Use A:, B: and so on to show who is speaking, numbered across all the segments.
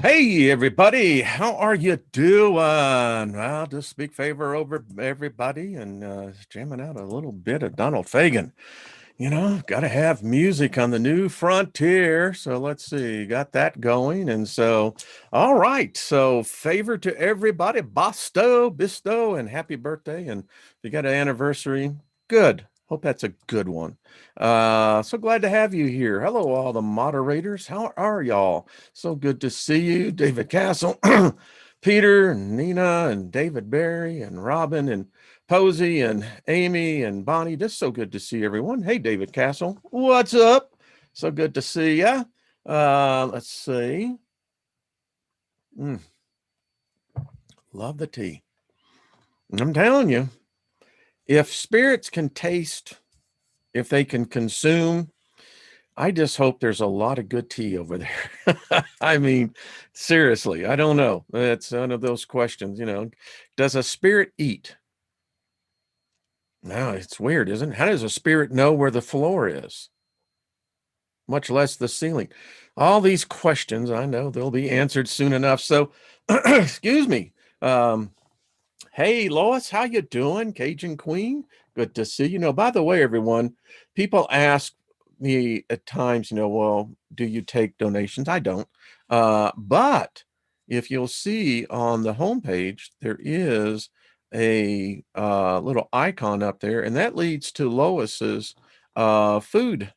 A: Hey everybody, how are you doing? Well, just speak favor over everybody and jamming out a little bit of Donald Fagen. Got to have music on the new frontier. So let's see, got that going. And so, all right. So, favor to everybody, Bisto, and happy birthday. And if you got an anniversary, good. Hope that's a good one. So glad to have you here. Hello, all the moderators. How are y'all? So good to see you, David Castle, Peter, and Nina, and David Barry, and Robin, and Posey and Amy and Bonnie. Just so good to see everyone. Hey, David Castle, what's up? So good to see ya. Let's see. Love the tea. I'm telling you, if spirits can taste, if they can consume, I just hope there's a lot of good tea over there. I mean, seriously, I don't know. It's one of those questions, does a spirit eat? No, it's weird, isn't it? How does a spirit know where the floor is, much less the ceiling? All these questions, I know they'll be answered soon enough. So, excuse me. Hey, Lois, how you doing? Cajun Queen, good to see you. By the way, everyone, people ask me at times, well, do you take donations? I don't. But if you'll see on the homepage, there is a little icon up there, and that leads to Lois's food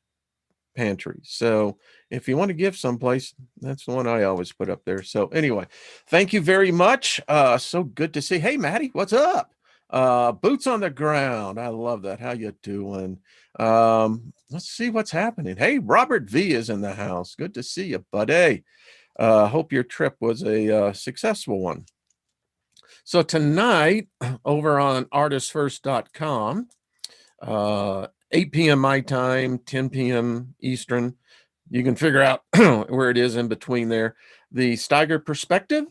A: pantry. So if you want to give someplace, that's the one I always put up there. So anyway, thank you very much. So good to see. Hey, Maddie, what's up? Boots on the ground. I love that. How you doing? Let's see what's happening. Hey, Robert V is in the house. Good to see you, buddy. Hope your trip was a successful one. So tonight over on artistfirst.com, 8 p.m. my time, 10 p.m. Eastern. You can figure out where it is in between there. The Steiger Perspective,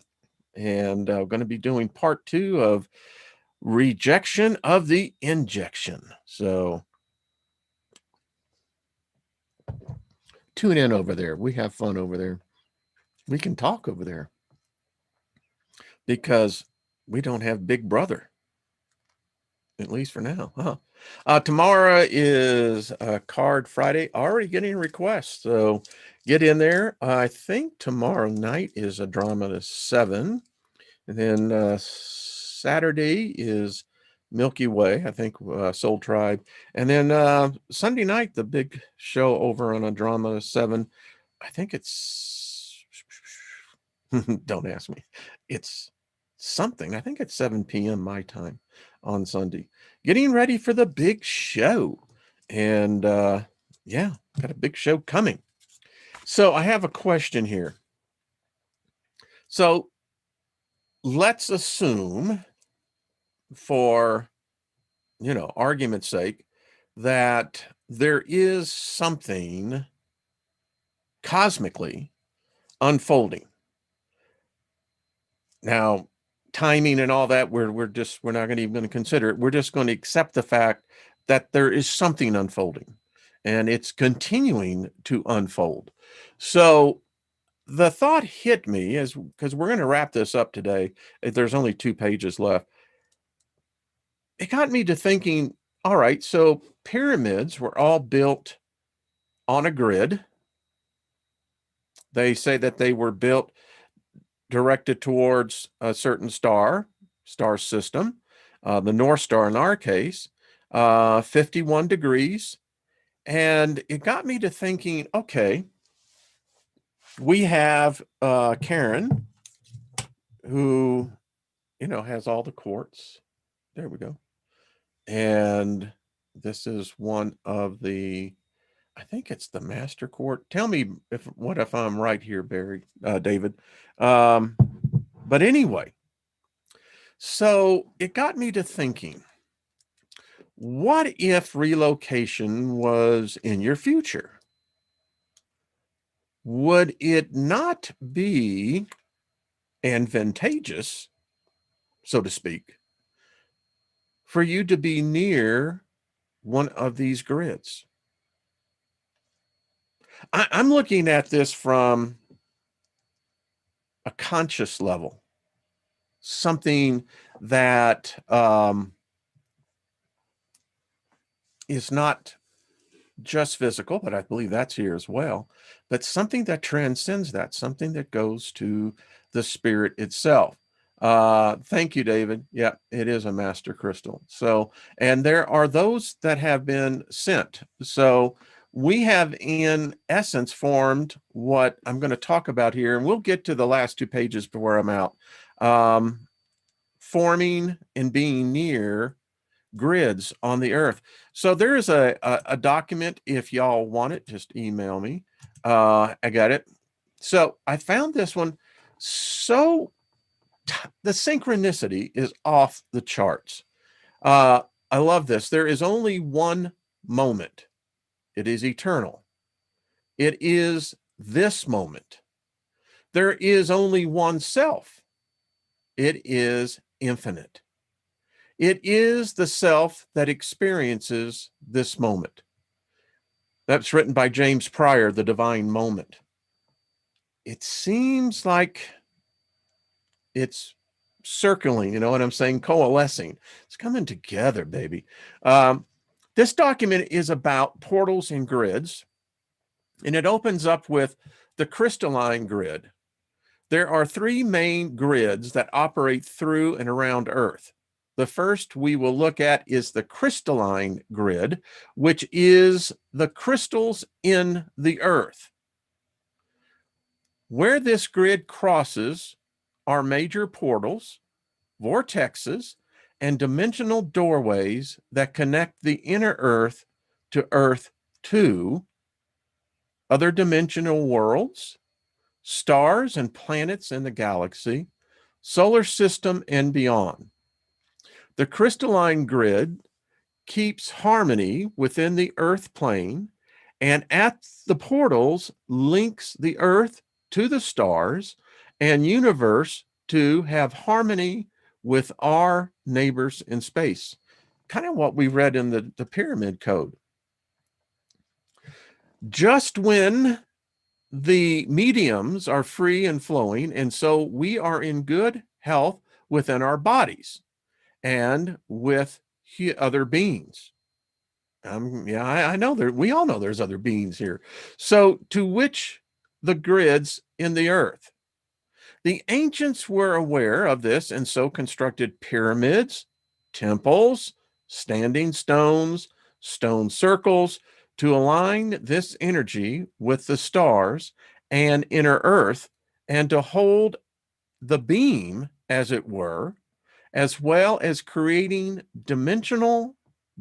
A: and I'm going to be doing part 2 of Rejection of the Injection. So tune in over there. We have fun over there. We can talk over there because we don't have Big Brother, at least for now. Tomorrow is Card Friday. Already getting requests, so get in there. I think tomorrow night is a drama to 7, and then Saturday is Milky Way, I think, Soul Tribe, and then Sunday night the big show over on a drama to 7. I think it's don't ask me. It's something. I think it's 7 p.m. my time on Sunday. Getting ready for the big show. And yeah, got a big show coming. So I have a question here. So let's assume, for argument's sake, that there is something cosmically unfolding. Now, timing and all that, we're not even going to consider it. We're just going to accept the fact that there is something unfolding, and it's continuing to unfold. So the thought hit me, as because we're going to wrap this up today. There's only 2 pages left. It got me to thinking, all right, so pyramids were all built on a grid. They say that they were built directed towards a certain star system, the North Star in our case, 51 degrees. And it got me to thinking, okay, we have Karen, who, has all the quartz. There we go. And this is one of the, I think it's the master quartz. Tell me if I'm right here, David. But anyway, so it got me to thinking, what if relocation was in your future? Would it not be advantageous, so to speak, for you to be near one of these grids? I'm looking at this from a conscious level, something that is not just physical, but I believe that's here as well, but something that transcends that, something that goes to the spirit itself. Thank you, David. Yeah, it is a master crystal. So, and there are those that have been sent. So we have in essence formed what I'm going to talk about here, and we'll get to the last 2 pages before I'm out. Forming and being near grids on the earth. So there is a document. If y'all want it, just email me. I got it. So I found this one. So the synchronicity is off the charts. I love this. There is only one moment. It is eternal. It is this moment. There is only one self. It is infinite. It is the self that experiences this moment. That's written by James Pryor, The Divine Moment. It seems like it's circling, you know what I'm saying? Coalescing. It's coming together, baby. This document is about portals and grids, and it opens up with the crystalline grid. There are 3 main grids that operate through and around Earth. The first we will look at is the crystalline grid, which is the crystals in the earth. Where this grid crosses are major portals, vortexes, and dimensional doorways that connect the inner earth to Earth 2, other dimensional worlds, stars and planets in the galaxy, solar system, and beyond. The crystalline grid keeps harmony within the earth plane, and at the portals links the earth to the stars and universe to have harmony with our neighbors in space. Kind of what we read in the pyramid code. Just when the mediums are free and flowing, and so we are in good health within our bodies and with other beings. Yeah, I know we all know there's other beings here. So to which the grids in the earth. The ancients were aware of this and so constructed pyramids, temples, standing stones, stone circles to align this energy with the stars and inner earth and to hold the beam, as it were, as well as creating dimensional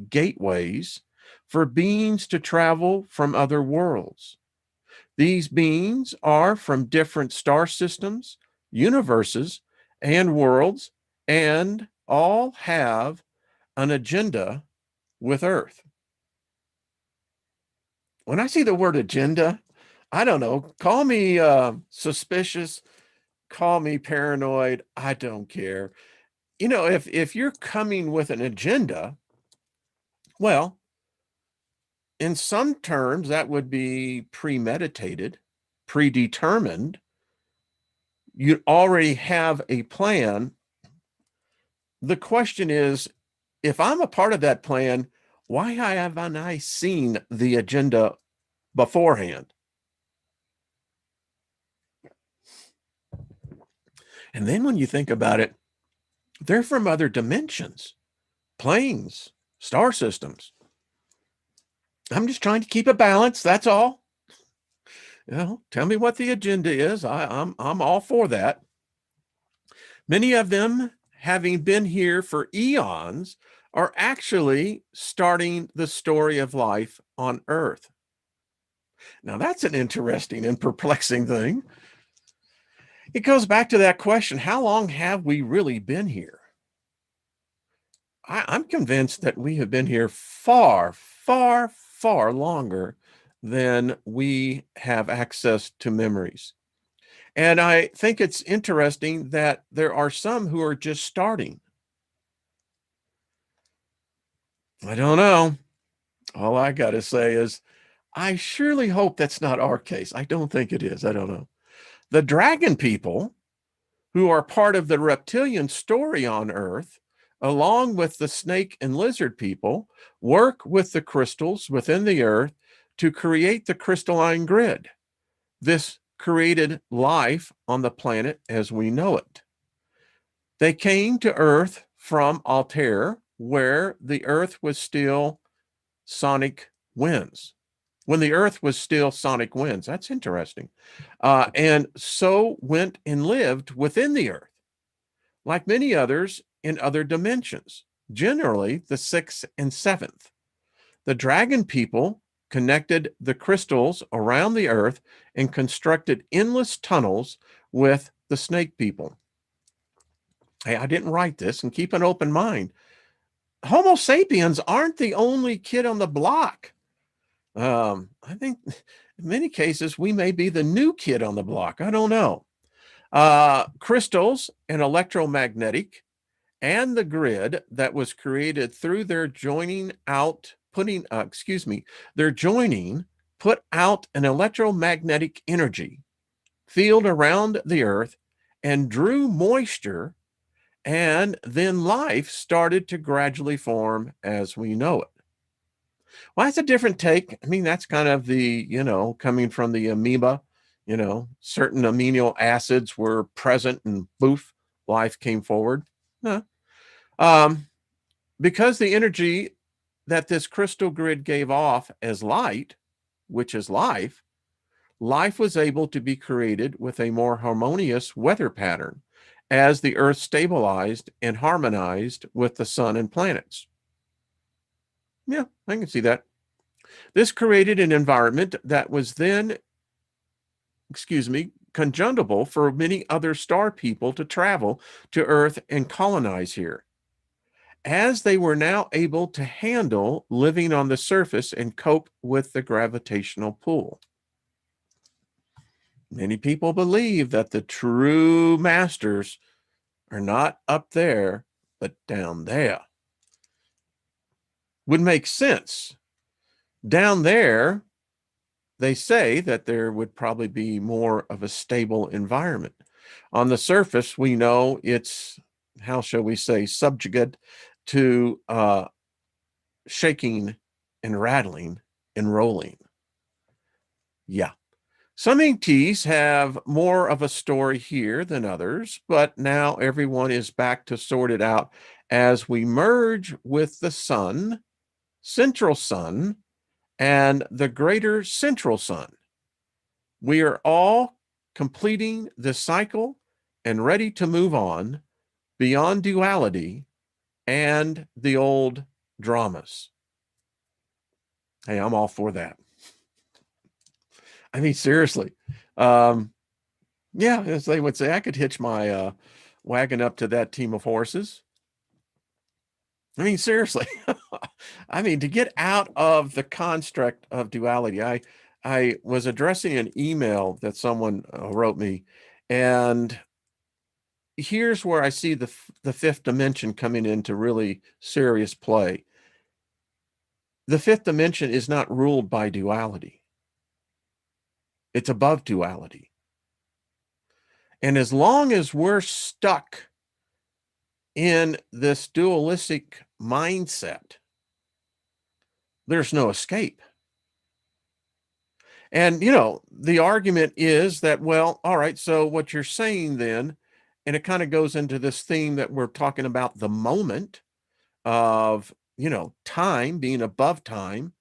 A: gateways for beings to travel from other worlds. These beings are from different star systems, universes, and worlds, and all have an agenda with Earth. When I see the word agenda, I don't know, call me suspicious, call me paranoid, I don't care. You know, if you're coming with an agenda, well, in some terms, that would be premeditated, predetermined. You already have a plan. The question is, if I'm a part of that plan, why haven't I seen the agenda beforehand? And then when you think about it, they're from other dimensions, planes, star systems. I'm just trying to keep a balance. That's all. You know, tell me what the agenda is. I'm all for that. Many of them, having been here for eons, are actually starting the story of life on Earth. Now, that's an interesting and perplexing thing. It goes back to that question, how long have we really been here? I'm convinced that we have been here far, far, far longer than we have access to memories. And I think it's interesting that there are some who are just starting. I don't know. All I got to say is, I surely hope that's not our case. I don't think it is. I don't know. The dragon people who are part of the reptilian story on Earth, along with the snake and lizard people, work with the crystals within the Earth to create the crystalline grid. This created life on the planet as we know it. They came to Earth from Altair, where the Earth was still sonic winds. When the Earth was still sonic winds. That's interesting. And so went and lived within the Earth, like many others in other dimensions, generally the sixth and seventh. The dragon people connected the crystals around the Earth and constructed endless tunnels with the snake people. Hey, I didn't write this, and keep an open mind. Homo sapiens aren't the only kid on the block. I think in many cases we may be the new kid on the block. I don't know. Crystals and electromagnetic and the grid that was created through their joining out, their joining put out an electromagnetic energy field around the Earth and drew moisture, and then life started to gradually form as we know it. Well, that's a different take. I mean, that's kind of the, coming from the amoeba, certain amino acids were present and poof, life came forward. No. Because the energy that this crystal grid gave off as light, which is life, life was able to be created with a more harmonious weather pattern as the Earth stabilized and harmonized with the sun and planets. Yeah, I can see that. This created an environment that was then, conjuntable for many other star people to travel to Earth and colonize here, as they were now able to handle living on the surface and cope with the gravitational pull. Many people believe that the true masters are not up there, but down there. Would make sense. Down there, they say that there would probably be more of a stable environment. On the surface, we know it's, how shall we say, subjugate to shaking and rattling and rolling. Yeah. Some ETs have more of a story here than others, but now everyone is back to sort it out as we merge with the sun, central sun, and the greater central sun. We are all completing the cycle and ready to move on beyond duality and the old dramas. Hey, I'm all for that. I mean, seriously. Yeah, as they would say, I could hitch my wagon up to that team of horses. I mean, seriously. I mean, to get out of the construct of duality, I was addressing an email that someone wrote me, and here's where I see the fifth dimension coming into really serious play. The fifth dimension is not ruled by duality. It's above duality. And as long as we're stuck in this dualistic mindset, there's no escape. And, the argument is that, well, all right, so what you're saying then, and it kind of goes into this theme that we're talking about, the moment of, time being above time.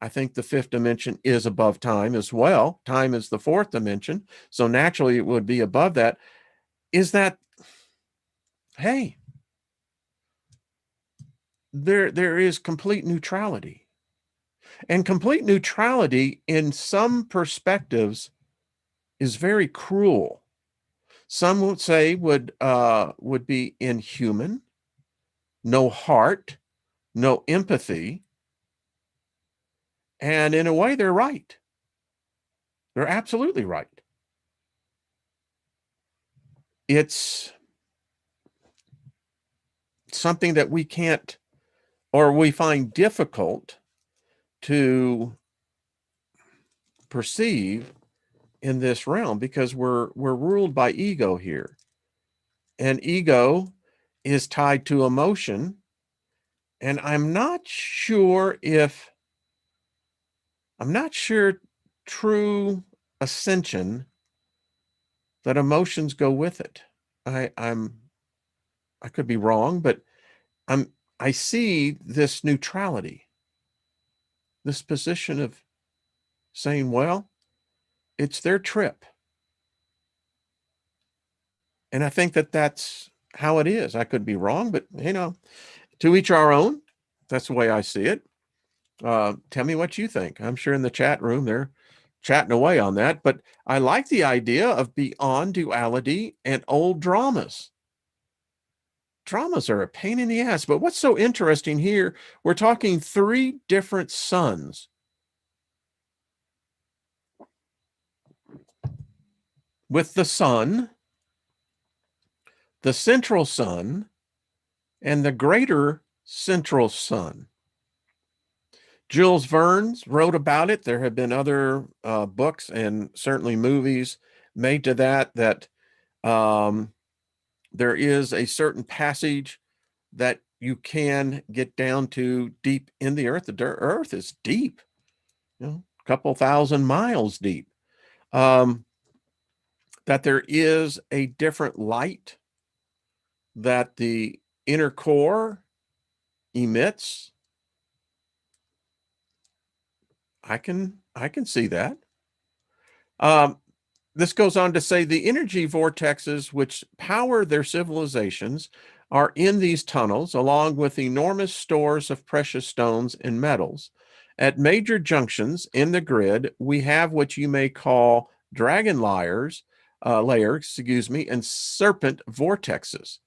A: I think the fifth dimension is above time as well. Time is the fourth dimension. So naturally it would be above that. Is that, hey, there is complete neutrality. And complete neutrality in some perspectives is very cruel. Some would say would be inhuman, no heart, no empathy. And in a way, they're right. They're absolutely right. It's something that we can't, or we find difficult to perceive in this realm, because we're ruled by ego here. and ego is tied to emotion. And I'm not sure true ascension, that emotions go with it. I could be wrong, but I see this neutrality, this position of saying, well, it's their trip. And I think that that's how it is. I could be wrong, but to each our own. That's the way I see it. Tell me what you think. I'm sure in the chat room they're chatting away on that, but I like the idea of beyond duality and old dramas. Dramas are a pain in the ass, but what's so interesting here, we're talking 3 different suns. With the sun, the central sun, and the greater central sun. Jules Verne wrote about it. There have been other books and certainly movies made to that there is a certain passage that you can get down to deep in the earth. The earth is deep, a couple thousand miles deep. That there is a different light that the inner core emits. I can see that. This goes on to say the energy vortexes which power their civilizations are in these tunnels, along with enormous stores of precious stones and metals. At major junctions in the grid, we have what you may call dragon layers, and serpent vortexes.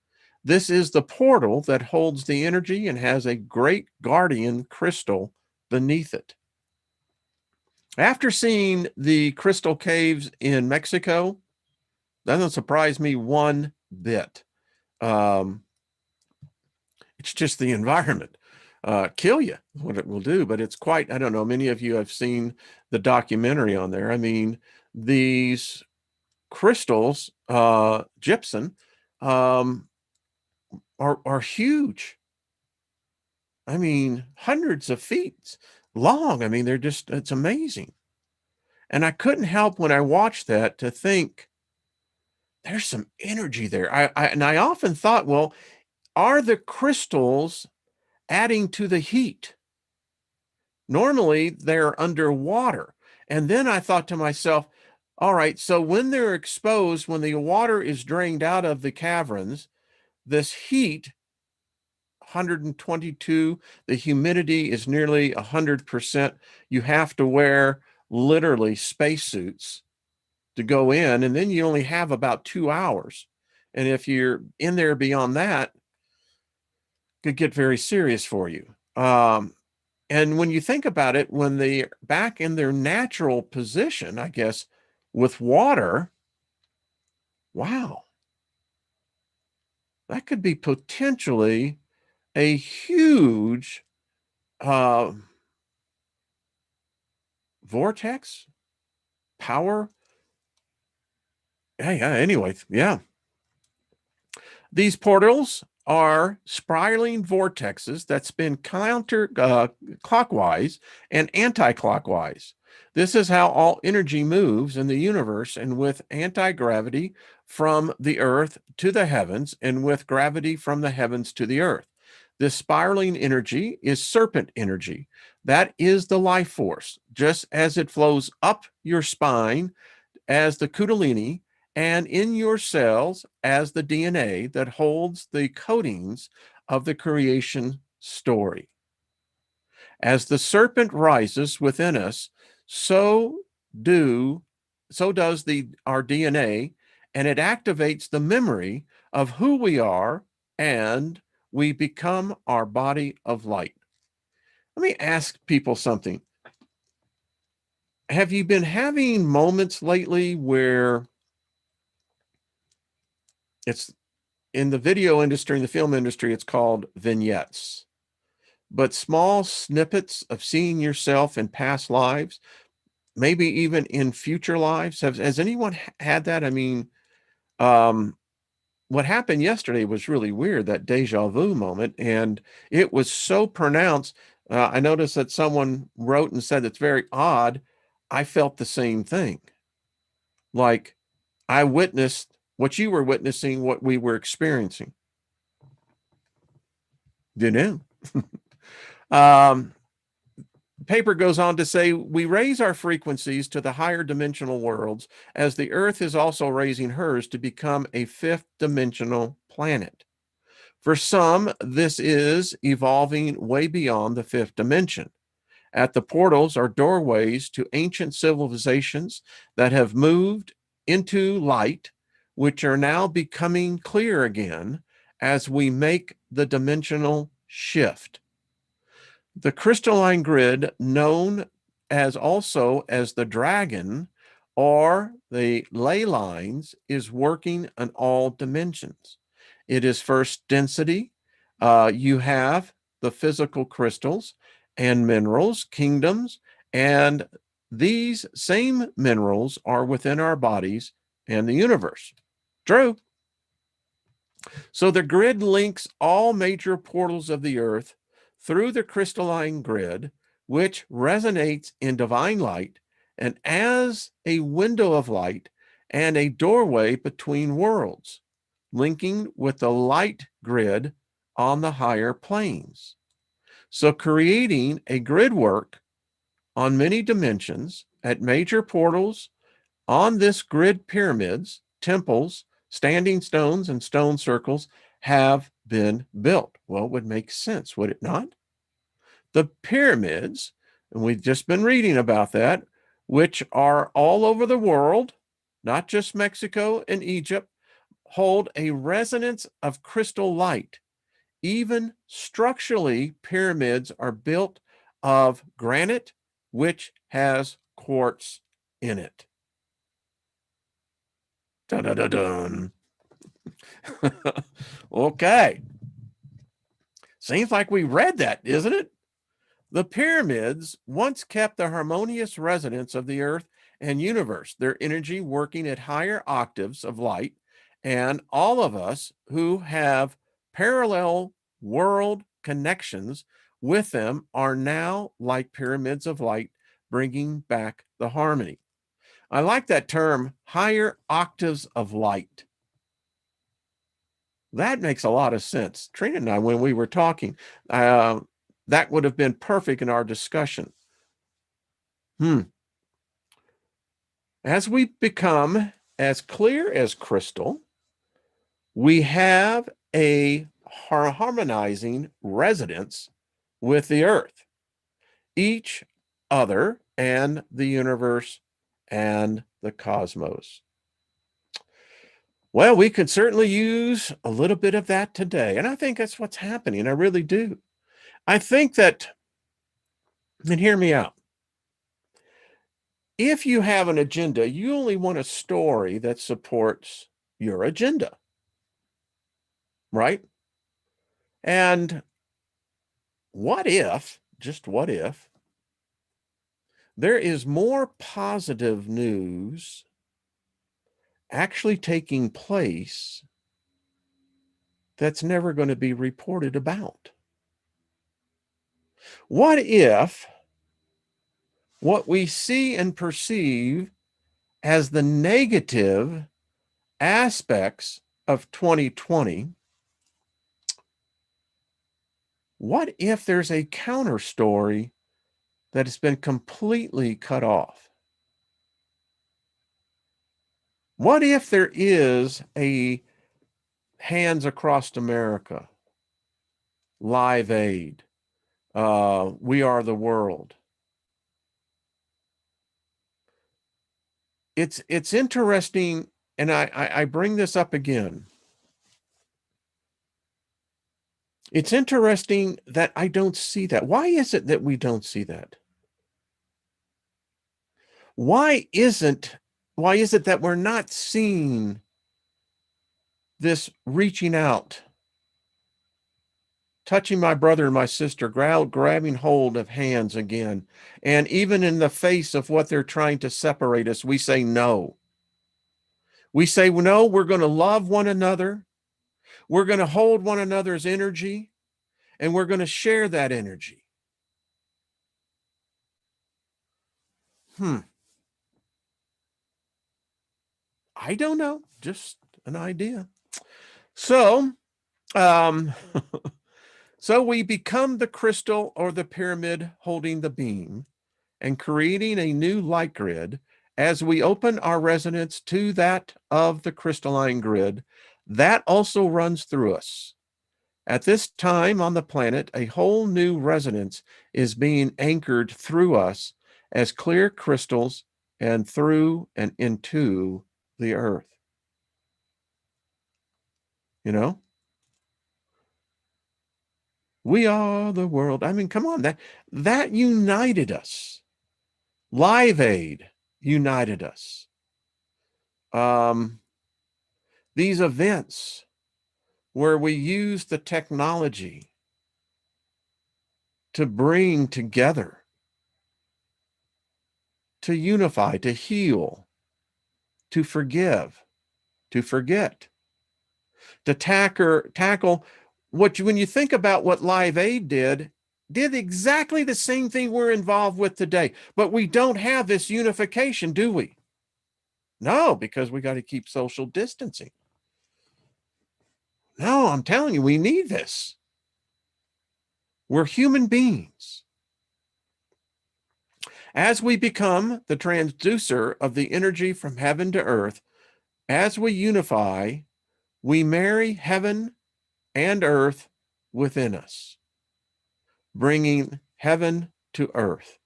A: This is the portal that holds the energy and has a great guardian crystal beneath it. After seeing the crystal caves in Mexico, that doesn't surprise me one bit. It's just the environment. Kill you, what it will do, but it's quite, I don't know, many of you have seen the documentary on there. I mean, these crystals, gypsum, are huge. I mean, hundreds of feet long. I mean, it's amazing. And I couldn't help when I watched that to think there's some energy there. I often thought, well, are the crystals adding to the heat? Normally they're underwater. And then I thought to myself, all right, so when they're exposed, when the water is drained out of the caverns, this heat, 122, the humidity is nearly 100%. You have to wear literally spacesuits to go in, and then you only have about 2 hours. And if you're in there beyond that, it could get very serious for you. And when you think about it, when they're back in their natural position, I guess, with water, wow, that could be potentially a huge vortex power. Anyway, yeah. These portals are spiraling vortexes that spin clockwise and anti-clockwise. This is how all energy moves in the universe, and with anti-gravity from the earth to the heavens, and with gravity from the heavens to the earth. This spiraling energy is serpent energy. That is the life force, just as it flows up your spine as the kundalini, and in your cells as the DNA that holds the codings of the creation story. As the serpent rises within us, so does our DNA, and it activates the memory of who we are, and we become our body of light. Let me ask people something. Have you been having moments lately where it's in the video industry, in the film industry, it's called vignettes, but small snippets of seeing yourself in past lives, maybe even in future lives? Has anyone had that? I mean, what happened yesterday was really weird, that deja vu moment, and it was so pronounced. I noticed that someone wrote and said it's very odd. I felt the same thing. Like I witnessed what you were witnessing, what we were experiencing. You know? um, Paper goes on to say, we raise our frequencies to the higher dimensional worlds as the Earth is also raising hers to become a fifth dimensional planet. For some, this is evolving way beyond the fifth dimension. At the portals are doorways to ancient civilizations that have moved into light, which are now becoming clear again as we make the dimensional shift. The crystalline grid, known as also as the dragon or the ley lines, is working on all dimensions. It is first density. You have the physical crystals and minerals, kingdoms, and these same minerals are within our bodies and the universe. True. So the grid links all major portals of the earth through the crystalline grid, which resonates in divine light and as a window of light and a doorway between worlds, linking with the light grid on the higher planes. So creating a grid work on many dimensions at major portals on this grid, pyramids, temples, standing stones, and stone circles have been built. Well, it would make sense, would it not? The pyramids, and we've just been reading about that, which are all over the world, not just Mexico and Egypt, hold a resonance of crystal light. Even structurally, pyramids are built of granite, which has quartz in it. Dun, dun, dun, dun. Okay. Seems like we read that, isn't it? The pyramids once kept the harmonious resonance of the earth and universe, their energy working at higher octaves of light, and all of us who have parallel world connections with them are now like pyramids of light, bringing back the harmony. I like that term, higher octaves of light. That makes a lot of sense. Trina and I, when we were talking, that would have been perfect in our discussion. As we become as clear as crystal, we have a harmonizing resonance with the earth, each other, and the universe and the cosmos. Well, we could certainly use a little bit of that today. And I think that's what's happening. I really do. I think that, and hear me out, if you have an agenda, you only want a story that supports your agenda, right? And what if, just what if, there is more positive news actually taking place that's never going to be reported about? What if what we see and perceive as the negative aspects of 2020, what if there's a counter story that has been completely cut off? What if there is a Hands Across America, Live Aid, We Are the World? It's interesting, and I bring this up again. It's interesting that I don't see that. Why is it that we don't see that? Why is it that we're not seeing this reaching out, touching my brother and my sister, grabbing hold of hands again? And even in the face of what they're trying to separate us, we say no. We say, no, we're going to love one another. We're going to hold one another's energy, and we're going to share that energy. I don't know, just an idea. So, so we become the crystal or the pyramid holding the beam and creating a new light grid as we open our resonance to that of the crystalline grid that also runs through us. At this time on the planet, a whole new resonance is being anchored through us as clear crystals and through and into the earth. You know, we are the world. I mean, come on, that united us. Live Aid united us. These events where we use the technology to bring together, to unify, to heal, to forgive, to forget, to tackle what when you think about what Live Aid did exactly the same thing we're involved with today. But we don't have this unification, do we? No, because we got to keep social distancing. No, I'm telling you, we need this. We're human beings. As we become the transducer of the energy from heaven to earth, as we unify, we marry heaven and earth within us, bringing heaven to earth.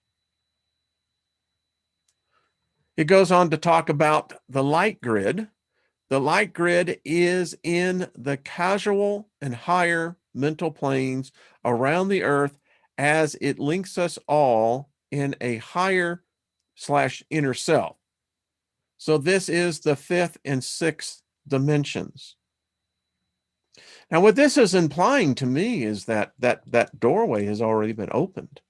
A: It goes on to talk about the light grid. The light grid is in the causal and higher mental planes around the earth as it links us all in a higher/inner self. So this is the fifth and sixth dimensions. Now, what this is implying to me is that doorway has already been opened.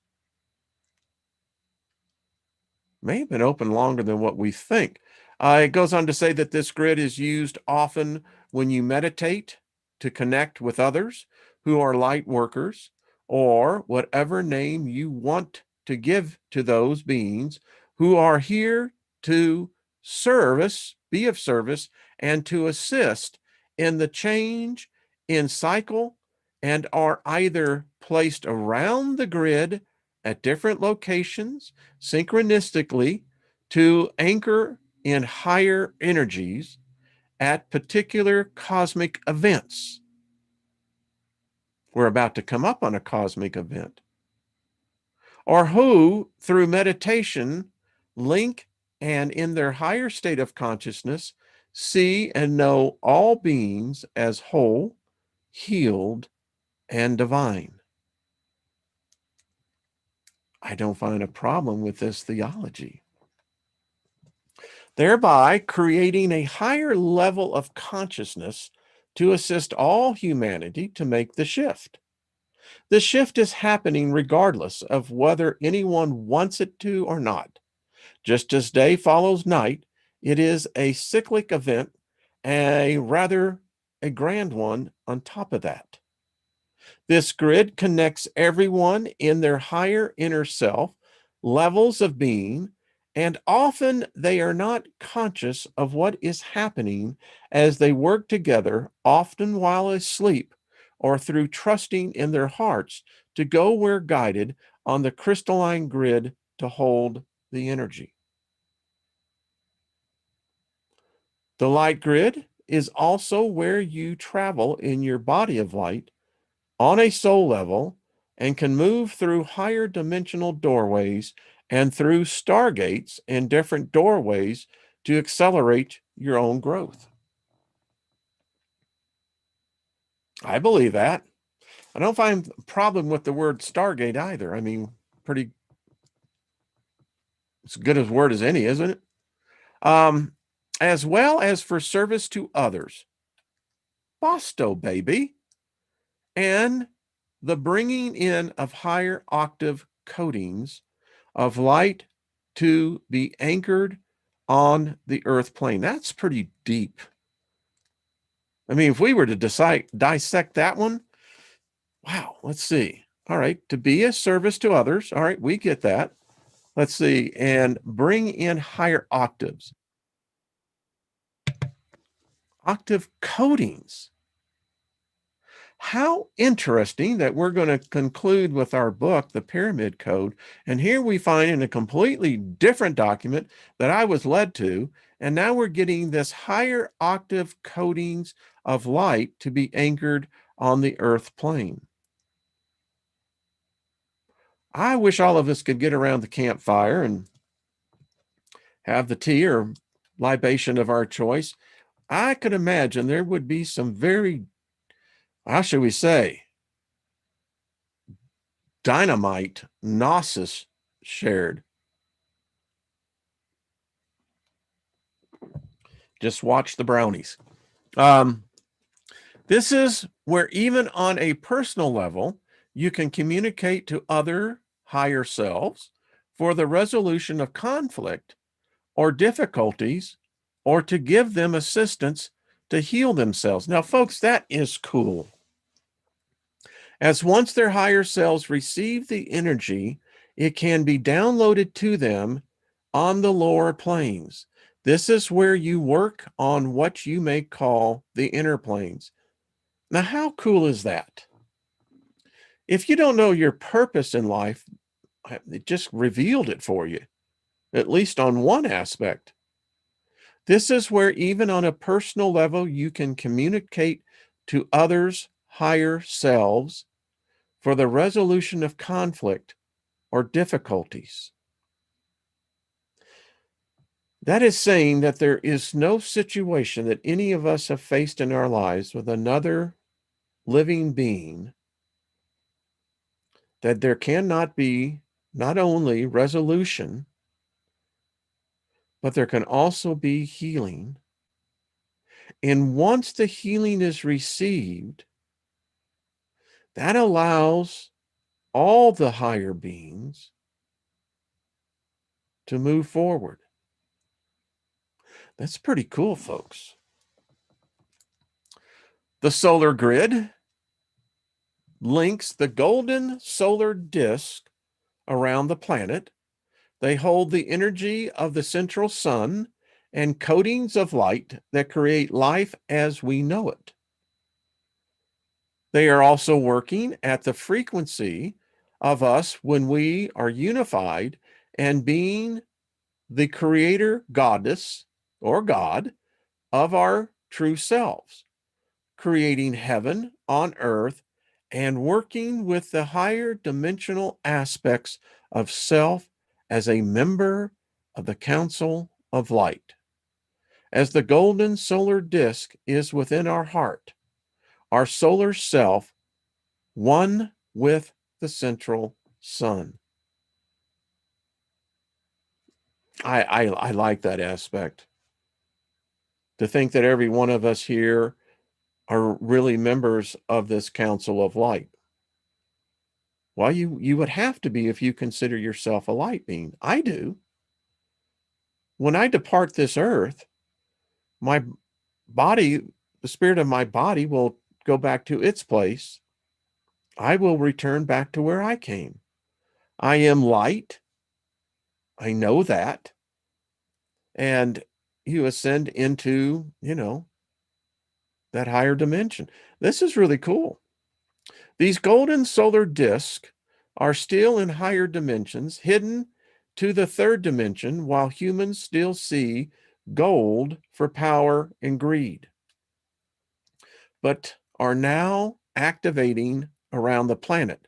A: May have been open longer than what we think. It goes on to say that this grid is used often when you meditate to connect with others who are light workers, or whatever name you want to give to those beings who are here to be of service, and to assist in the change in cycle, and are either placed around the grid at different locations synchronistically to anchor in higher energies at particular cosmic events. We're about to come up on a cosmic event. Or who, through meditation, link and in their higher state of consciousness, see and know all beings as whole, healed, and divine. I don't find a problem with this theology, thereby creating a higher level of consciousness to assist all humanity to make the shift. The shift is happening regardless of whether anyone wants it to or not. Just as day follows night, it is a cyclic event, a grand one on top of that. This grid connects everyone in their higher inner self, levels of being, and often they are not conscious of what is happening as they work together, often while asleep or through trusting in their hearts to go where guided on the crystalline grid to hold the energy. The light grid is also where you travel in your body of light on a soul level and can move through higher dimensional doorways and through stargates and different doorways to accelerate your own growth. I believe that. I don't find a problem with the word stargate either. I mean, pretty, it's good as word as any, isn't it? As well as for service to others. BOSTO, baby. And the bringing in of higher octave codings of light to be anchored on the earth plane. That's pretty deep. I mean, if we were to dissect that one, wow, let's see. All right, to be a service to others. All right, we get that. Let's see, and bring in higher octaves. Octave codings. How interesting that we're going to conclude with our book, The Pyramid Code. And here we find in a completely different document that I was led to. And now we're getting this higher octave codings of light to be anchored on the earth plane. I wish all of us could get around the campfire and have the tea or libation of our choice. I could imagine there would be some very, how should we say, dynamite gnosis shared. Just watch the brownies. This is where even on a personal level, you can communicate to other higher selves for the resolution of conflict or difficulties, or to give them assistance to heal themselves. Now, folks, that is cool. As once their higher selves receive the energy, it can be downloaded to them on the lower planes. This is where you work on what you may call the inner planes. Now, how cool is that? If you don't know your purpose in life, it just revealed it for you, at least on one aspect. This is where even on a personal level, you can communicate to others' higher selves for the resolution of conflict or difficulties. That is saying that there is no situation that any of us have faced in our lives with another living being that there cannot be not only resolution, but there can also be healing. And once the healing is received, that allows all the higher beings to move forward. That's pretty cool, folks. The solar grid links the golden solar disk around the planet. They hold the energy of the central sun and coatings of light that create life as we know it. They are also working at the frequency of us when we are unified and being the creator goddess or God of our true selves, creating heaven on earth and working with the higher dimensional aspects of self as a member of the Council of Light. As the golden solar disk is within our heart, our solar self, one with the central sun. I like that aspect. To think that every one of us here are really members of this Council of Light. Well, you would have to be if you consider yourself a light being. I do. When I depart this earth, my body, the spirit of my body will go back to its place. I will return back to where I came. I am light. I know that. And you ascend into, that higher dimension. This is really cool. These golden solar discs are still in higher dimensions, hidden to the third dimension, while humans still see gold for power and greed, but are now activating around the planet.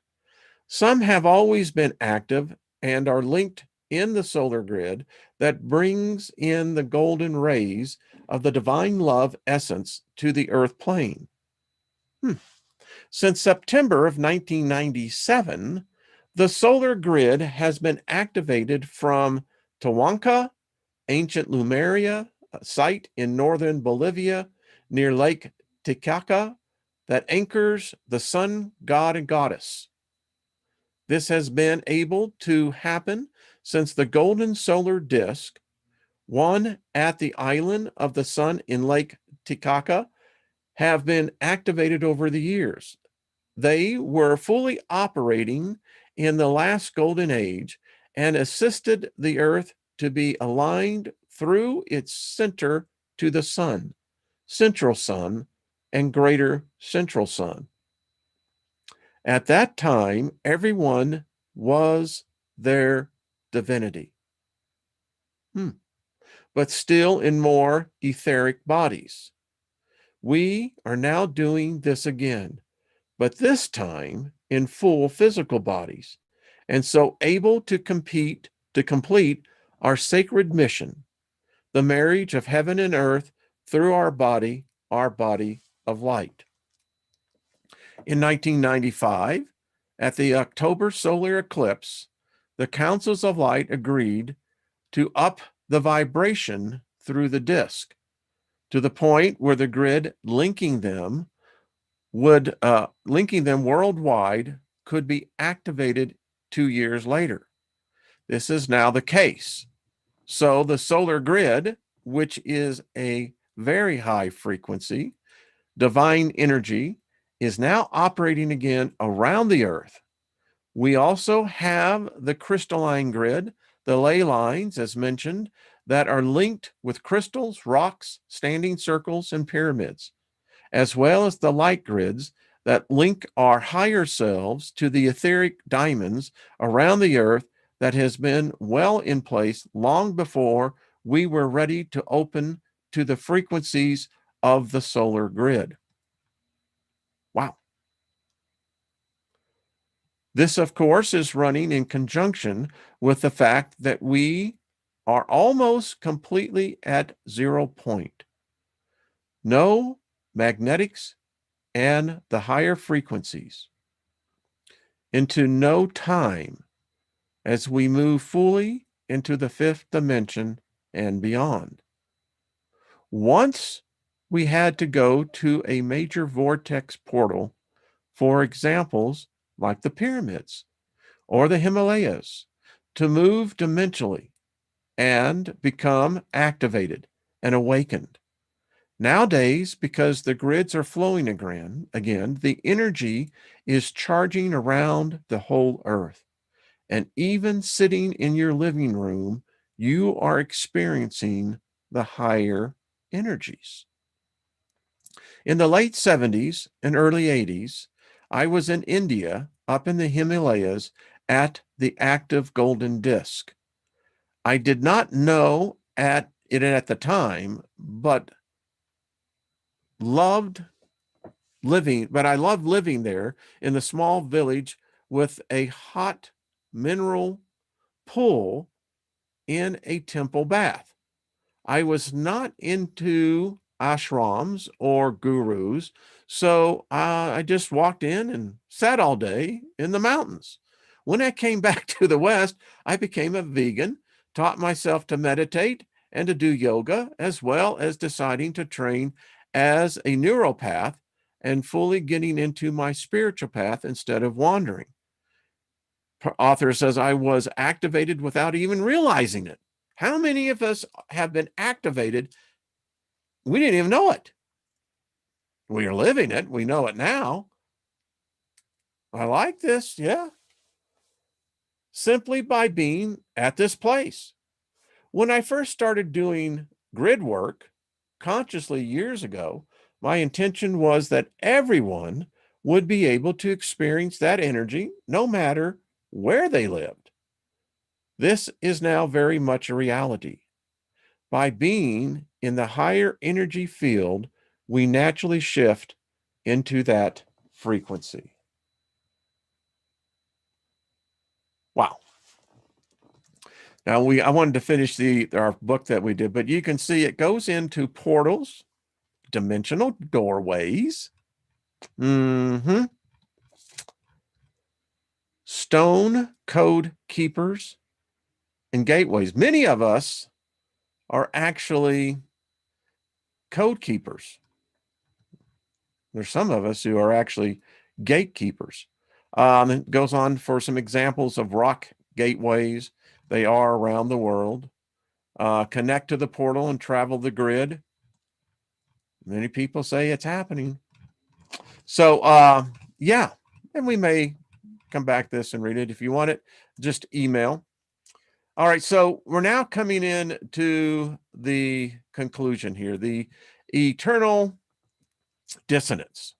A: Some have always been active and are linked in the solar grid that brings in the golden rays of the divine love essence to the earth plane. Since September of 1997, the solar grid has been activated from Tahuanca, ancient Lemuria, a site in northern Bolivia near Lake Titicaca that anchors the sun god and goddess. This has been able to happen since the golden solar disk, one at the island of the sun in Lake Titicaca, have been activated over the years. They were fully operating in the last golden age and assisted the earth to be aligned through its center to the sun, central sun, and greater central sun. At that time, everyone was their divinity, but still in more etheric bodies. We are now doing this again, but this time in full physical bodies, and so able to complete our sacred mission, the marriage of heaven and earth through our body of light. In 1995, at the October solar eclipse, the councils of light agreed to up the vibration through the disk to the point where the grid linking them worldwide could be activated 2 years later. This is now the case. So the solar grid, which is a very high frequency, divine energy, is now operating again around the earth. We also have the crystalline grid, the ley lines, as mentioned, that are linked with crystals, rocks, standing circles, and pyramids, as well as the light grids that link our higher selves to the etheric diamonds around the earth that has been well in place long before we were ready to open to the frequencies of the solar grid. Wow. This, of course, is running in conjunction with the fact that we are almost completely at 0 point. No magnetics and the higher frequencies into no time as we move fully into the 5th dimension and beyond. Once we had to go to a major vortex portal for examples like the pyramids or the Himalayas to move dimensionally and become activated and awakened. Nowadays, because the grids are flowing again, the energy is charging around the whole earth. And even sitting in your living room, you are experiencing the higher energies. In the late 70s and early 80s, I was in India, up in the Himalayas, at the active golden disk. I did not know it at the time, but I loved living there in the small village with a hot mineral pool in a temple bath. I was not into ashrams or gurus, so I just walked in and sat all day in the mountains. When I came back to the West, I became a vegan, taught myself to meditate and to do yoga, as well as deciding to train as a neuropath and fully getting into my spiritual path instead of wandering. Author says I was activated without even realizing it. How many of us have been activated? We didn't even know it. We are living it. We know it now. I like this. Yeah. Simply by being at this place. When I first started doing grid work consciously years ago, my intention was that everyone would be able to experience that energy no matter where they lived. This is now very much a reality. By being in the higher energy field, we naturally shift into that frequency. Wow. Now I wanted to finish our book that we did, but you can see it goes into portals, dimensional doorways, stone code keepers, and gateways. Many of us are actually code keepers. There's some of us who are actually gatekeepers. It goes on for some examples of rock gateways. They are around the world. Connect to the portal and travel the grid. Many people say it's happening. So, yeah, and we may come back to this and read it. If you want it, just email. All right, so we're now coming in to the conclusion here, the eternal dissonance.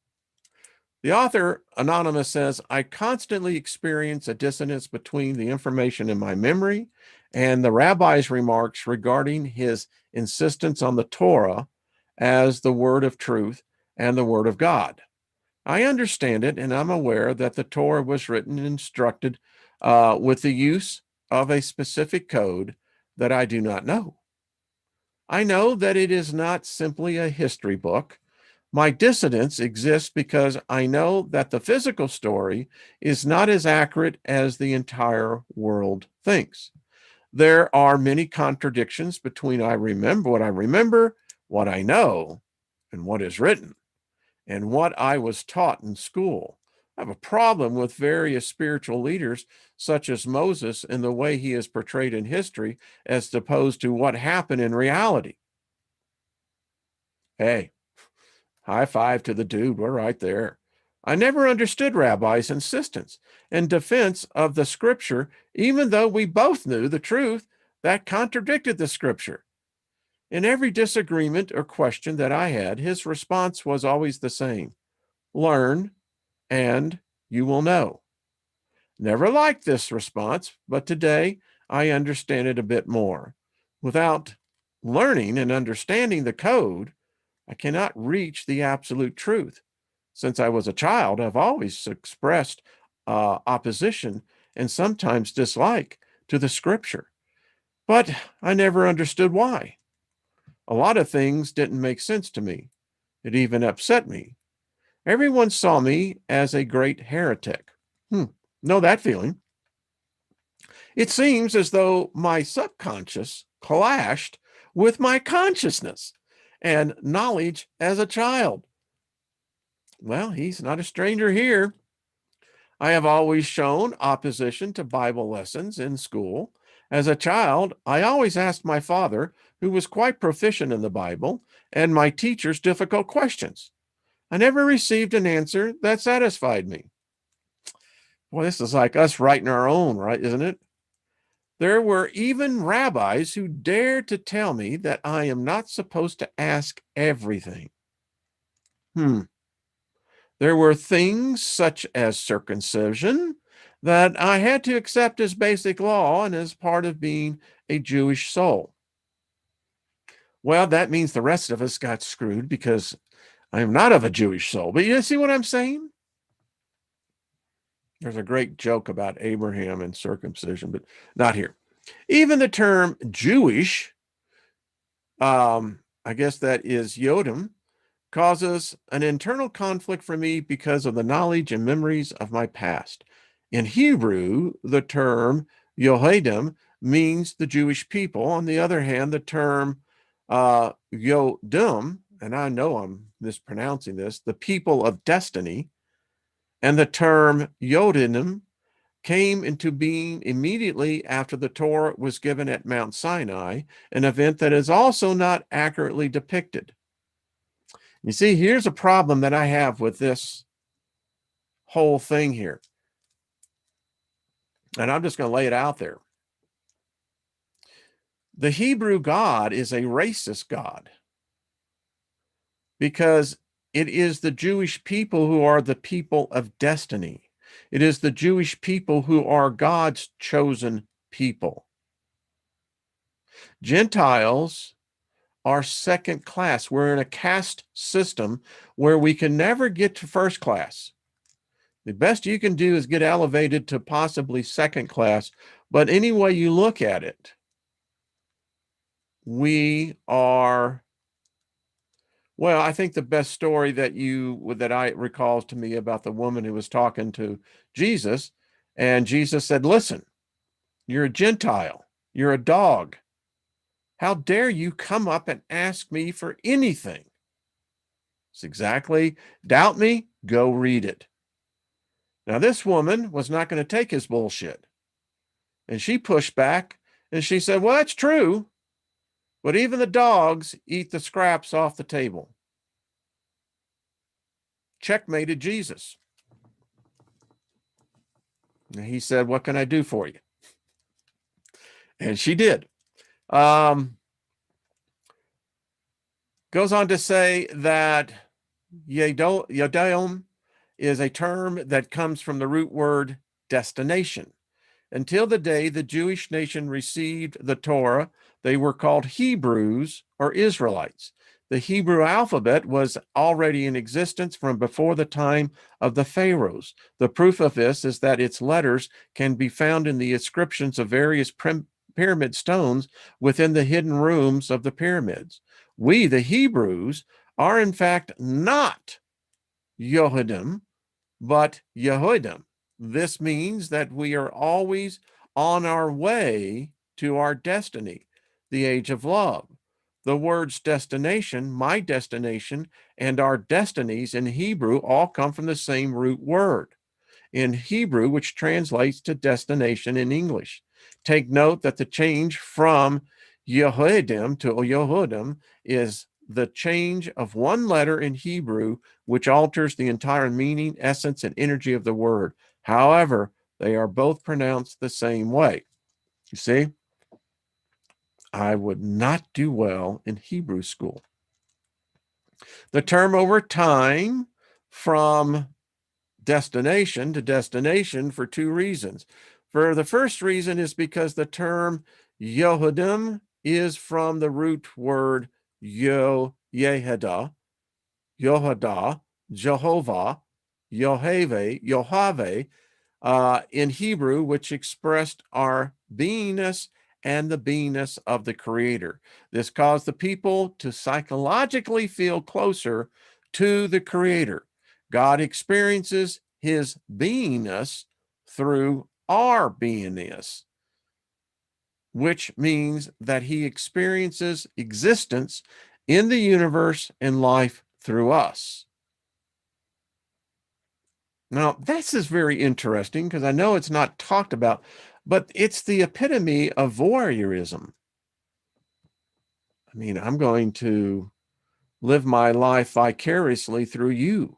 A: The author, Anonymous, says, I constantly experience a dissonance between the information in my memory and the rabbi's remarks regarding his insistence on the Torah as the word of truth and the word of God. I understand it, and I'm aware that the Torah was written and instructed with the use of a specific code that I do not know. I know that it is not simply a history book. My dissonance exists because I know that the physical story is not as accurate as the entire world thinks. There are many contradictions between what I remember, what I know, and what is written, and what I was taught in school. I have a problem with various spiritual leaders, such as Moses, in the way he is portrayed in history, as opposed to what happened in reality. Hey, high five to the dude. We're right there. I never understood Rabbi's insistence and defense of the scripture, even though we both knew the truth that contradicted the scripture. In every disagreement or question that I had, his response was always the same: learn and you will know. Never liked this response, but today I understand it a bit more. Without learning and understanding the code, I cannot reach the absolute truth. Since I was a child, I've always expressed opposition and sometimes dislike to the scripture, but I never understood why. A lot of things didn't make sense to me. It even upset me. Everyone saw me as a great heretic. Know that feeling. It seems as though my subconscious clashed with my consciousness and knowledge as a child. Well, he's not a stranger here. I have always shown opposition to Bible lessons in school. As a child, I always asked my father, who was quite proficient in the Bible, and my teachers difficult questions. I never received an answer that satisfied me. Boy, this is like us writing our own, right? Isn't it? There were even rabbis who dared to tell me that I am not supposed to ask everything. There were things such as circumcision that I had to accept as basic law and as part of being a Jewish soul. Well, that means the rest of us got screwed because I am not of a Jewish soul. But you see what I'm saying? There's a great joke about Abraham and circumcision, but not here. Even the term Jewish, I guess that is Yodam, causes an internal conflict for me because of the knowledge and memories of my past. In Hebrew, the term Yohadim means the Jewish people. On the other hand, the term Yodum, and I know I'm mispronouncing this, the people of destiny, and the term Yodinim came into being immediately after the Torah was given at Mount Sinai, an event that is also not accurately depicted. You see, here's a problem that I have with this whole thing here. And I'm just going to lay it out there. The Hebrew God is a racist God because it is the Jewish people who are the people of destiny. It is the Jewish people who are God's chosen people. Gentiles are second class. We're in a caste system where we can never get to first class. The best you can do is get elevated to possibly second class. But any way you look at it, we are, well, I think the best story that I recalls to me about the woman who was talking to Jesus, and Jesus said, listen, you're a Gentile, you're a dog. How dare you come up and ask me for anything? It's exactly, doubt me, go read it. Now, this woman was not going to take his bullshit. And she pushed back and she said, well, that's true, but even the dogs eat the scraps off the table. checkmated Jesus. And he said, "What can I do for you?" And she did. Goes on to say that Yodayom is a term that comes from the root word destination. Until the day the Jewish nation received the Torah, they were called Hebrews or Israelites. The Hebrew alphabet was already in existence from before the time of the pharaohs. The proof of this is that its letters can be found in the inscriptions of various pyramid stones within the hidden rooms of the pyramids. We, the Hebrews, are in fact not Yehudim, but Yehudim. This means that we are always on our way to our destiny, the age of love. The words destination, my destination, and our destinies in Hebrew all come from the same root word in Hebrew, which translates to destination in English. Take note that the change from Yehudim to Yehudim is the change of one letter in Hebrew, which alters the entire meaning, essence, and energy of the word. However, they are both pronounced the same way. You see, I would not do well in Hebrew school. The term over time from destination to destination for two reasons. For the first reason is because the term Yehudim is from the root word Yehudah, Jehovah, Yohave, in Hebrew, which expressed our beingness and the beingness of the Creator. This caused the people to psychologically feel closer to the Creator. God experiences his beingness through our beingness, which means that he experiences existence in the universe and life through us. Now, this is very interesting because I know it's not talked about, but it's the epitome of voyeurism. I mean, I'm going to live my life vicariously through you,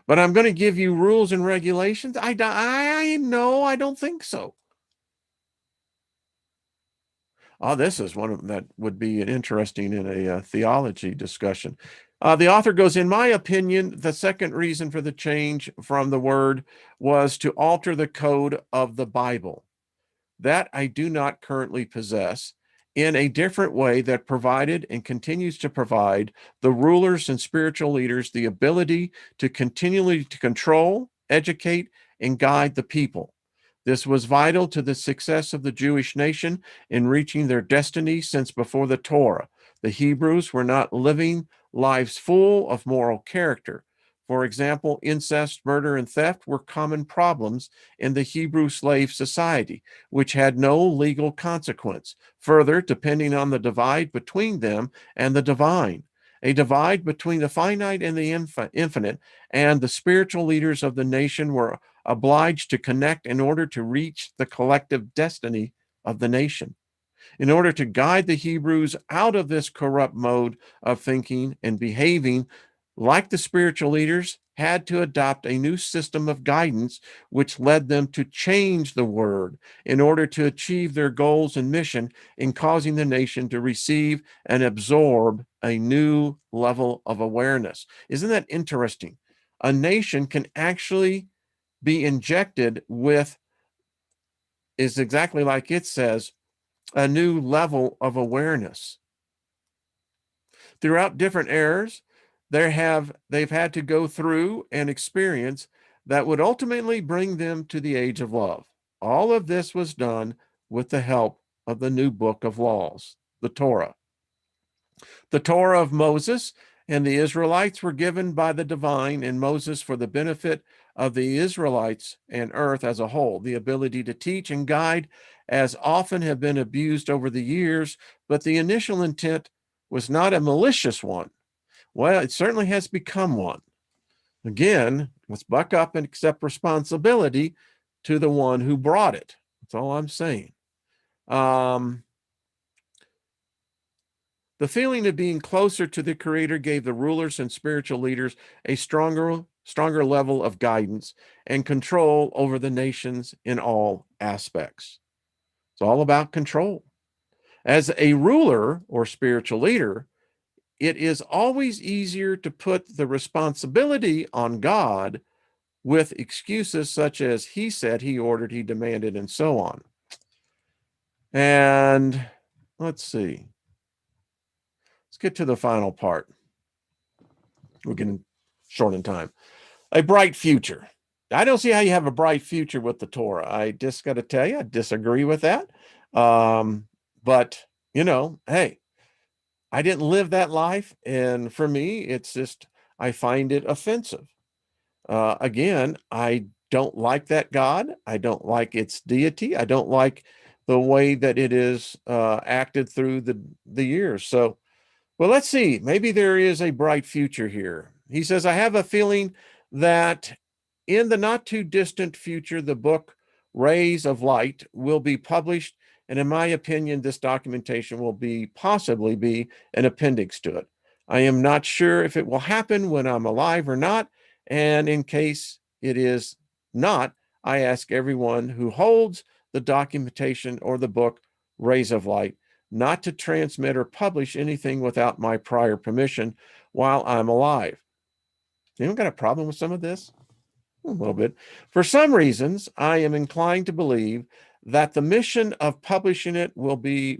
A: but I'm going to give you rules and regulations. I don't think so. Oh, this is one of them that would be interesting in a theology discussion. The author goes, in my opinion, the second reason for the change from the word was to alter the code of the Bible. That I do not currently possess, in a different way that provided and continues to provide the rulers and spiritual leaders the ability to continually to control, educate, and guide the people. This was vital to the success of the Jewish nation in reaching their destiny since before the Torah. The Hebrews were not living lives full of moral character. For example, incest, murder, and theft were common problems in the Hebrew slave society, which had no legal consequence. Further, depending on the divide between them and the divine, a divide between the finite and the infinite, and the spiritual leaders of the nation were obliged to connect in order to reach the collective destiny of the nation. In order to guide the Hebrews out of this corrupt mode of thinking and behaving, like the spiritual leaders, had to adopt a new system of guidance, which led them to change the word in order to achieve their goals and mission in causing the nation to receive and absorb a new level of awareness. Isn't that interesting? A nation can actually be injected with, is exactly like it says, a new level of awareness. Throughout different eras, they've had to go through an experience that would ultimately bring them to the age of love. All of this was done with the help of the new book of laws, the Torah. The Torah of Moses and the Israelites were given by the divine and Moses for the benefit of the Israelites and earth as a whole. The ability to teach and guide as often have been abused over the years, but the initial intent was not a malicious one. Well, it certainly has become one. Again, let's buck up and accept responsibility to the one who brought it. That's all I'm saying. The feeling of being closer to the Creator gave the rulers and spiritual leaders a stronger level of guidance and control over the nations in all aspects. It's all about control. As a ruler or spiritual leader, it is always easier to put the responsibility on God with excuses such as he said, he ordered, he demanded, and so on. And let's see. Let's get to the final part. We're getting short in time. A bright future. I don't see how you have a bright future with the Torah. I just got to tell you, I disagree with that. But, hey, I didn't live that life. And for me, it's just, I find it offensive. Again, I don't like that God. I don't like its deity. I don't like the way that it is acted through the years. So, well, let's see. Maybe there is a bright future here. He says, I have a feeling that in the not too distant future, the book Rays of Light will be published. And in my opinion, this documentation will possibly be an appendix to it. I am not sure if it will happen when I'm alive or not. And in case it is not, I ask everyone who holds the documentation or the book Rays of Light not to transmit or publish anything without my prior permission while I'm alive. Anyone got a problem with some of this? A little bit. For some reasons, I am inclined to believe that the mission of publishing it will be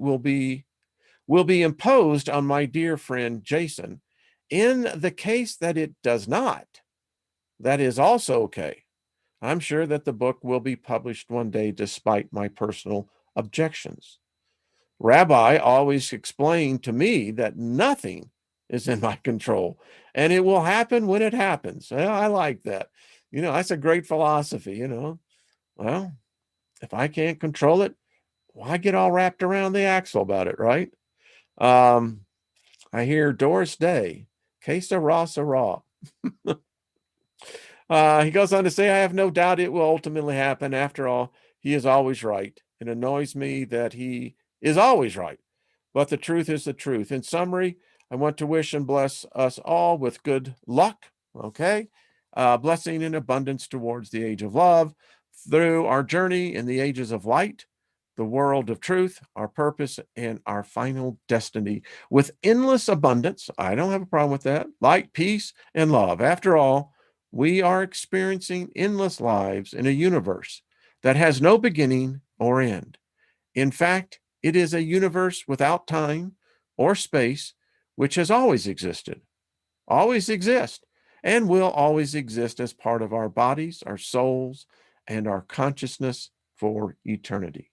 A: imposed on my dear friend Jason. In the case that it does not, that is also okay. I'm sure that the book will be published one day despite my personal objections. Rabbi always explained to me that nothing is in my control and it will happen when it happens. Well, I like that. That's a great philosophy, Well, if I can't control it, why get all wrapped around the axle about it, right? I hear Doris Day, que sera, sera. He goes on to say, I have no doubt it will ultimately happen. After all, he is always right. It annoys me that he is always right, but the truth is the truth. In summary, I want to wish and bless us all with good luck, okay? Blessing and abundance towards the age of love, through our journey in the ages of light, the world of truth, our purpose, and our final destiny with endless abundance. I don't have a problem with that. Light, peace, and love. After all, we are experiencing endless lives in a universe that has no beginning or end. In fact, it is a universe without time or space, which has always existed, always exist, and will always exist as part of our bodies, our souls, and our consciousness for eternity.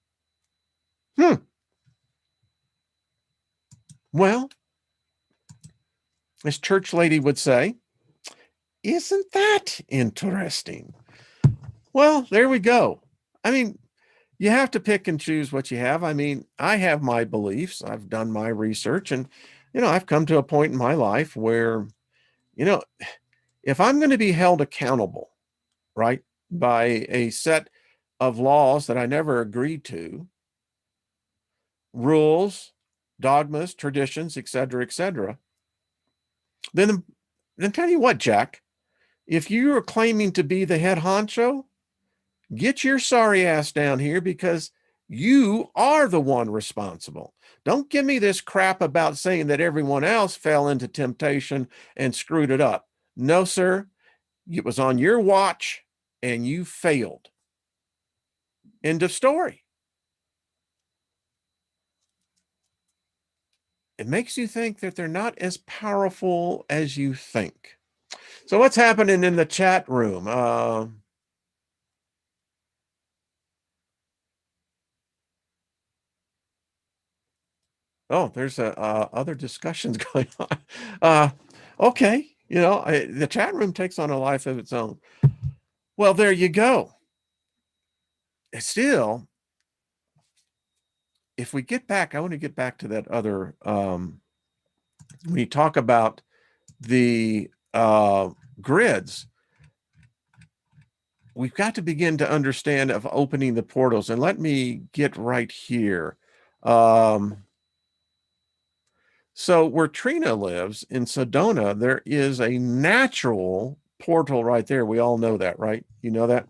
A: Well, as Church Lady would say, isn't that interesting? Well, there we go. I mean, you have to pick and choose what you have. I mean, I have my beliefs. I've done my research, and, I've come to a point in my life where, if I'm going to be held accountable, right, by a set of laws that I never agreed to, rules, dogmas, traditions, etc., then tell you what, Jack, if you are claiming to be the head honcho, get your sorry ass down here because you are the one responsible. Don't give me this crap about saying that everyone else fell into temptation and screwed it up. No, sir. It was on your watch and you failed. End of story. It makes you think that they're not as powerful as you think. So what's happening in the chat room? Oh, there's other discussions going on. Okay, the chat room takes on a life of its own. Well, there you go. Still, if we get back, I want to get back to that other, when you talk about the grids, we've got to begin to understand of opening the portals. And let me get right here. So where Trina lives in Sedona, there is a natural portal right there. We all know that, right? You know that?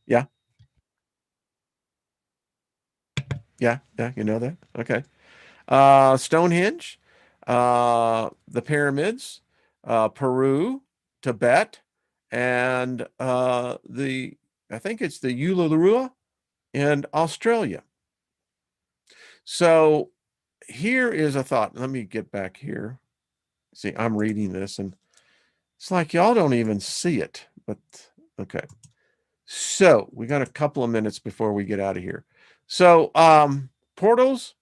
A: Yeah. Yeah. Yeah. You know that? Okay. Stonehenge, the pyramids, Peru, Tibet, and I think it's the Uluru in Australia. So here is a thought. Let me get back here. See, I'm reading this and it's like y'all don't even see it, but okay. So we got a couple of minutes before we get out of here. So portals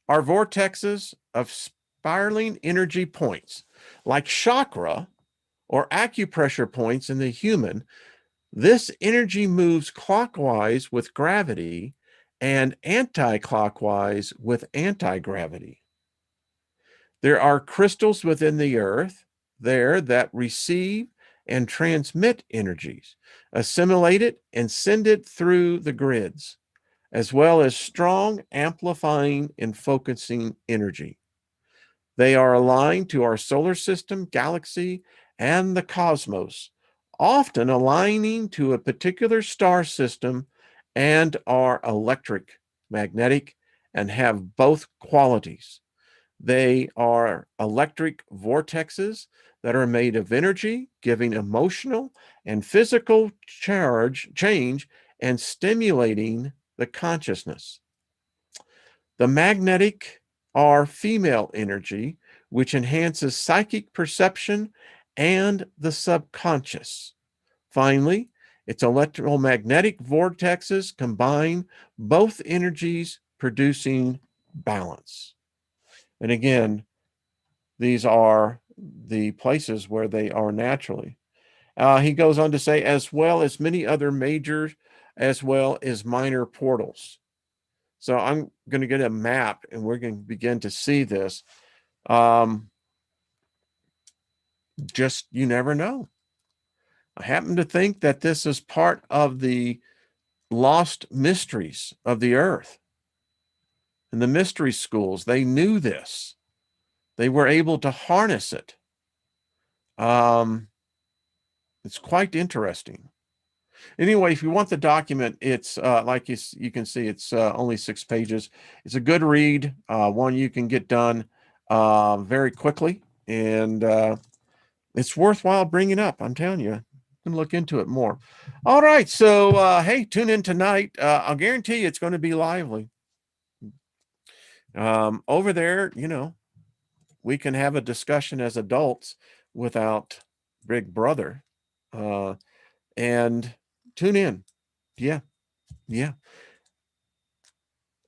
A: are vortexes of spiraling energy points, like chakra or acupressure points in the human. This energy moves clockwise with gravity and anti-clockwise with anti-gravity. There are crystals within the earth there that receive and transmit energies, assimilate it, and send it through the grids, as well as strong amplifying and focusing energy. They are aligned to our solar system, galaxy, and the cosmos, often aligning to a particular star system and are electric, magnetic, and have both qualities. They are electric vortexes that are made of energy, giving emotional and physical change and stimulating the consciousness. The magnetic are female energy, which enhances psychic perception and the subconscious. Finally, its electromagnetic vortexes combine both energies, producing balance. And again, these are the places where they are naturally. He goes on to say, as well as many other major, as well as minor portals. So I'm going to get a map and we're going to begin to see this. Just, you never know. I happen to think that this is part of the lost mysteries of the earth. And the mystery schools, they knew this. They were able to harness it. It's quite interesting. Anyway, if you want the document, it's like you can see, it's only 6 pages. It's a good read, one you can get done very quickly, and it's worthwhile bringing up. I'm telling you, you can look into it more. All right, so hey, tune in tonight. I'll guarantee you it's going to be lively. Over there, we can have a discussion as adults without Big Brother, and tune in. Yeah. Yeah.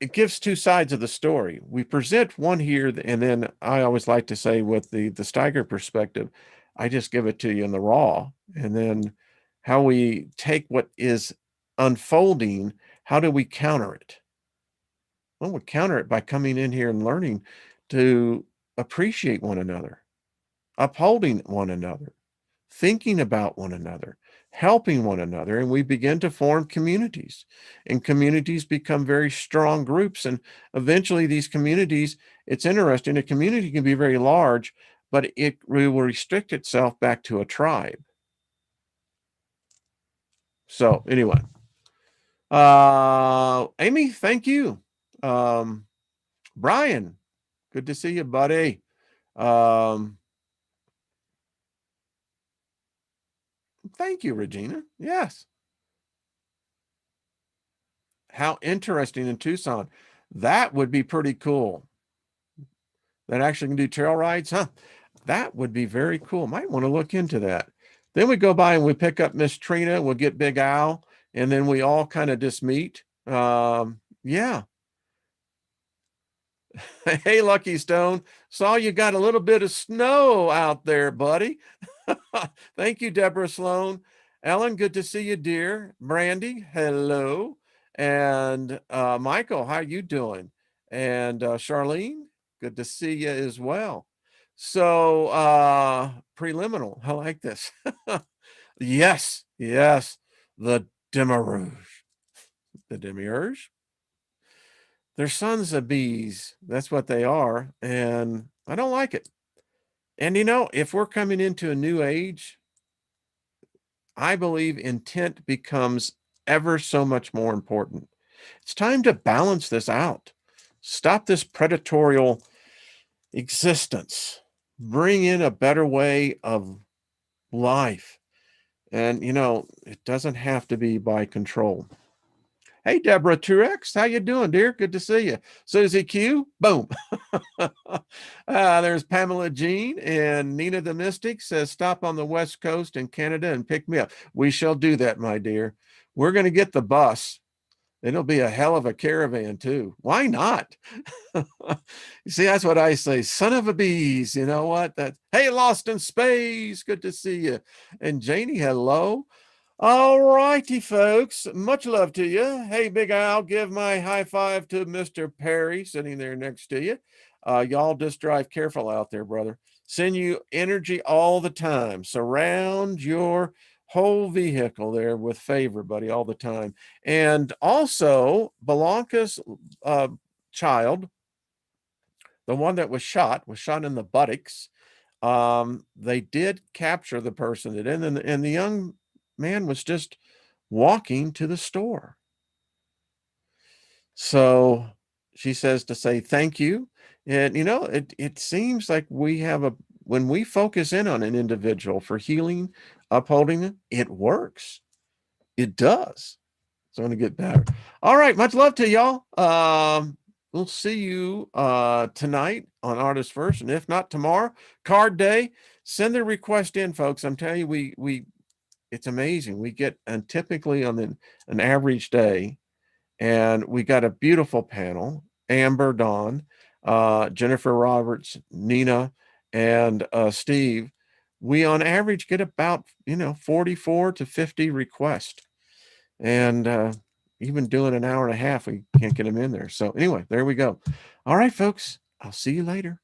A: It gives two sides of the story. We present one here, and then I always like to say with the Steiger perspective, I just give it to you in the raw, and then how we take what is unfolding, how do we counter it? Well, we counter it by coming in here and learning to appreciate one another, upholding one another, thinking about one another, helping one another, and we begin to form communities. And communities become very strong groups. And eventually, these communities, it's interesting, a community can be very large, but it will restrict itself back to a tribe. So, anyway, Amy, thank you. Brian, good to see you, buddy. Thank you, Regina. Yes. How interesting in Tucson. That would be pretty cool. That actually can do trail rides, huh? That would be very cool. Might want to look into that. Then we go by and we pick up Miss Trina. We'll get Big Al, and then we all kind of just meet. Yeah. Hey, Lucky Stone. Saw you got a little bit of snow out there, buddy. Thank you, Deborah Sloan. Ellen, good to see you, dear. Brandy, hello. And Michael, how you doing? And Charlene, good to see you as well. So preliminal, I like this. Yes, yes, the Demiurge. The Demiurge. They're sons of bees. That's what they are. And I don't like it. And, you know, if we're coming into a new age, I believe intent becomes ever so much more important. It's time to balance this out. Stop this predatorial existence. Bring in a better way of life. And, you know, it doesn't have to be by control. Hey, Deborah Truex, how you doing, dear? Good to see you. Susie Q, boom. There's Pamela Jean, and Nina the Mystic says, stop on the West Coast in Canada and pick me up. We shall do that, my dear. We're going to get the bus. It'll be a hell of a caravan, too. Why not? You see, that's what I say. Son of a bees. You know what? Hey, Lost in Space. Good to see you. And Janie, hello. All righty, folks. Much love to you. Hey, Big Al, give my high five to Mr. Perry sitting there next to you. Y'all just drive careful out there, brother. Send you energy all the time. Surround your whole vehicle there with favor, buddy, all the time. And also, Belanca's child, the one that was shot in the buttocks. They did capture the person that and the young man was just walking to the store. So she says to say thank you. And, you know, it seems like when we focus in on an individual for healing, upholding it, it works. It does. It's going to get better. All right. Much love to y'all. We'll see you tonight on Artist First. And if not tomorrow, card day, send the request in, folks. I'm telling you, it's amazing. We get, and typically on an average day, and we got a beautiful panel, Amber, Dawn, Jennifer Roberts, Nina, and Steve. We on average get about, 44 to 50 requests. And even doing an hour and a half, we can't get them in there. So anyway, there we go. All right, folks, I'll see you later.